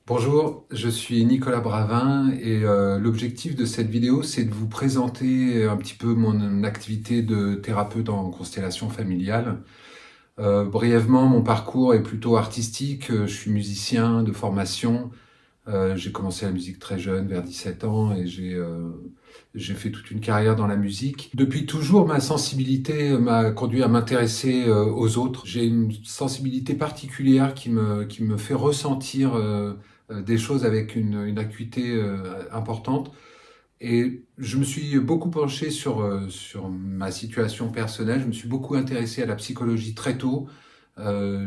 Bonjour, je suis Nicolas Bravin et l'objectif de cette vidéo, c'est de vous présenter un petit peu mon activité de thérapeute en constellation familiale. Brièvement, mon parcours est plutôt artistique. Je suis musicien de formation. J'ai commencé la musique très jeune, vers 17 ans, et j'ai fait toute une carrière dans la musique. Depuis toujours, ma sensibilité m'a conduit à m'intéresser aux autres. J'ai une sensibilité particulière qui me fait ressentir des choses avec une acuité importante. Et je me suis beaucoup penché sur ma situation personnelle. Je me suis beaucoup intéressé à la psychologie très tôt.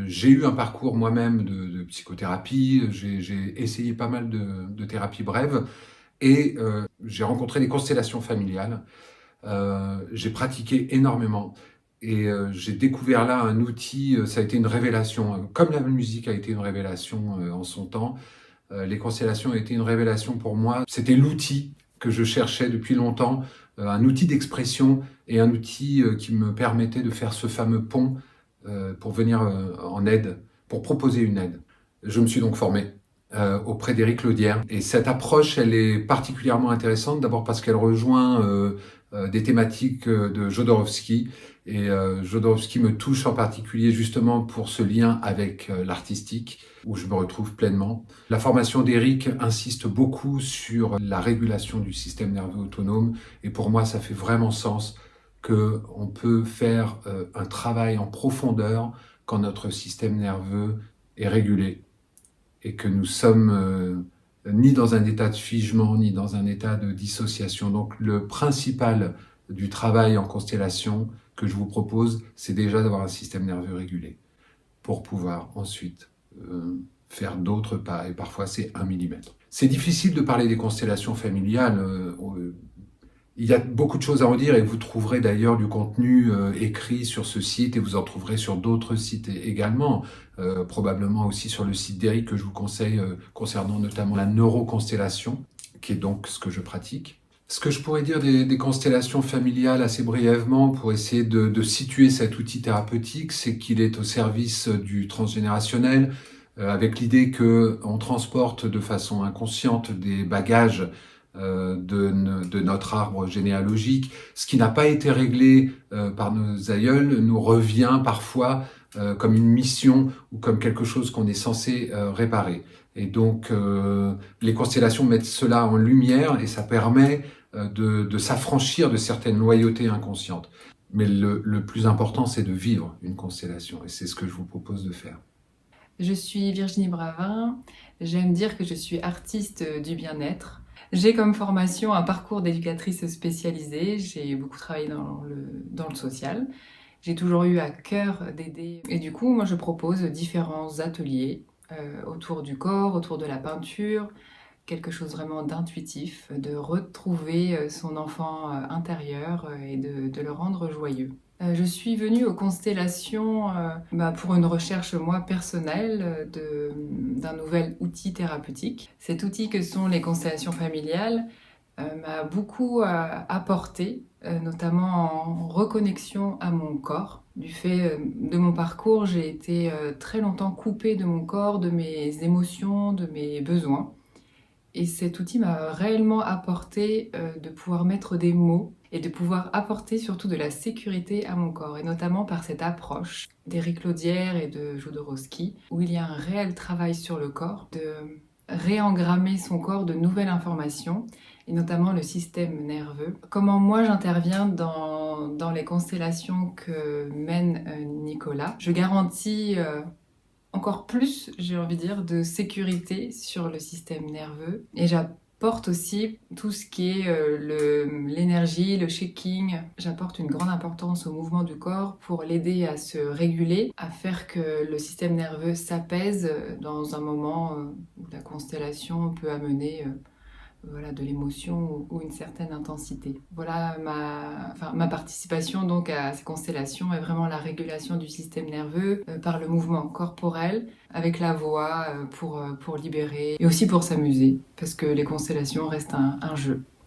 J'ai eu un parcours moi-même de psychothérapie. J'ai essayé pas mal de thérapies brèves et j'ai rencontré les constellations familiales. J'ai pratiqué énormément et j'ai découvert là un outil. Ça a été une révélation, comme la musique a été une révélation en son temps. Les constellations ont été une révélation pour moi. C'était l'outil que je cherchais depuis longtemps, un outil d'expression et un outil qui me permettait de faire ce fameux pont pour venir en aide, pour proposer une aide. Je me suis donc formé auprès d'Éric Laudière. Et cette approche, elle est particulièrement intéressante, d'abord parce qu'elle rejoint des thématiques de Jodorowsky. Et Jodorowsky me touche en particulier justement pour ce lien avec l'artistique, où je me retrouve pleinement. La formation d'Éric insiste beaucoup sur la régulation du système nerveux autonome, et pour moi, ça fait vraiment sens qu'on peut faire un travail en profondeur quand notre système nerveux est régulé et que nous sommes ni dans un état de figement, ni dans un état de dissociation. Donc le principal du travail en constellation que je vous propose, c'est déjà d'avoir un système nerveux régulé pour pouvoir ensuite faire d'autres pas, et parfois c'est 1 millimètre. C'est difficile de parler des constellations familiales. Il y a beaucoup de choses à en dire et vous trouverez d'ailleurs du contenu écrit sur ce site et vous en trouverez sur d'autres sites également, probablement aussi sur le site d'Éric que je vous conseille concernant notamment la neuroconstellation, qui est donc ce que je pratique. Ce que je pourrais dire des constellations familiales assez brièvement pour essayer de situer cet outil thérapeutique, c'est qu'il est au service du transgénérationnel, avec l'idée qu'on transporte de façon inconsciente des bagages de notre arbre généalogique. Ce qui n'a pas été réglé par nos aïeuls nous revient parfois comme une mission ou comme quelque chose qu'on est censé réparer. Et donc les constellations mettent cela en lumière et ça permet de s'affranchir de certaines loyautés inconscientes. Mais le plus important, c'est de vivre une constellation et c'est ce que je vous propose de faire. Je suis Virginie Bravin, j'aime dire que je suis artiste du bien-être. J'ai comme formation un parcours d'éducatrice spécialisée, j'ai beaucoup travaillé dans le social. J'ai toujours eu à cœur d'aider et du coup moi je propose différents ateliers autour du corps, autour de la peinture, quelque chose vraiment d'intuitif, de retrouver son enfant intérieur et de le rendre joyeux. Je suis venue aux constellations pour une recherche, moi, personnelle d'un nouvel outil thérapeutique. Cet outil que sont les constellations familiales m'a beaucoup apporté, notamment en reconnexion à mon corps. Du fait de mon parcours, j'ai été très longtemps coupée de mon corps, de mes émotions, de mes besoins. Et cet outil m'a réellement apporté de pouvoir mettre des mots et de pouvoir apporter surtout de la sécurité à mon corps, et notamment par cette approche d'Éric Laudière et de Jodorowsky, où il y a un réel travail sur le corps, de réengrammer son corps de nouvelles informations, et notamment le système nerveux. Comment moi j'interviens dans les constellations que mène Nicolas. Je garantis encore plus, j'ai envie de dire, de sécurité sur le système nerveux. Et j'apporte aussi tout ce qui est l'énergie, le shaking. J'apporte une grande importance au mouvement du corps pour l'aider à se réguler, à faire que le système nerveux s'apaise dans un moment où la constellation peut amener voilà, de l'émotion ou une certaine intensité. Voilà ma participation donc à ces constellations est vraiment la régulation du système nerveux par le mouvement corporel, avec la voix pour libérer et aussi pour s'amuser, parce que les constellations restent un jeu.